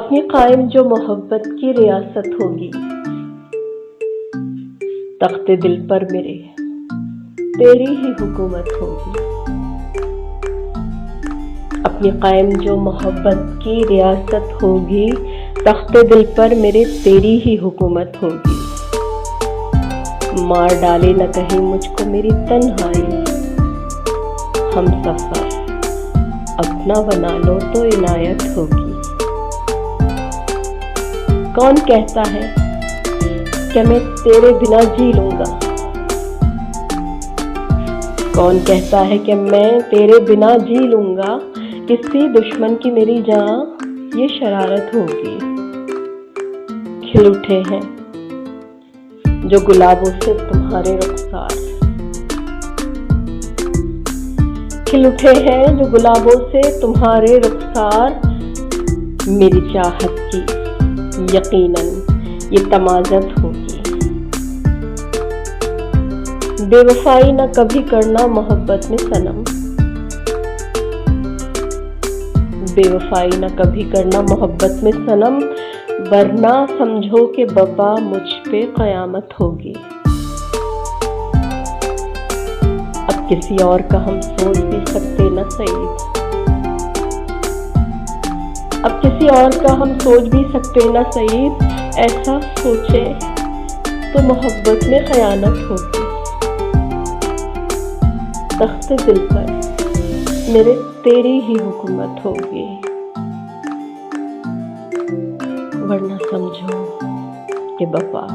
अपनी कायम जो मोहब्बत की रियासत होगी, तख्ते दिल पर मेरे तेरी ही हुकूमत होगी। अपनी कायम जो मोहब्बत की रियासत होगी, तख्ते दिल पर मेरे तेरी ही हुकूमत होगी। मार डाले न कहीं मुझको मेरी तन्हाई, हम सफर अपना बना लो तो इनायत होगी। कौन कहता है कि मैं तेरे बिना जी लूंगा, कौन कहता है कि मैं तेरे बिना जी लूंगा। किसी दुश्मन की मेरी जान ये शरारत होगी। खिल उठे हैं जो गुलाबों से तुम्हारे रुखसार, खिल उठे हैं जो गुलाबों से तुम्हारे रुखसार। मेरी चाहत की यकीनन ये तमाज़त होगी। बेवफाई न कभी करना मोहब्बत में सनम, बेवफाई न कभी करना मोहब्बत में सनम, वरना समझो कि बब्बा मुझ पे क़यामत होगी। अब किसी और का हम सोच भी सकते न सईद, अब किसी और का हम सोच भी सकते न सईद। ऐसा सोचे तो मोहब्बत में खयानत होगी। तख्ते दिल पर मेरे तेरी ही हुकूमत होगी, वरना समझो कि बप्पा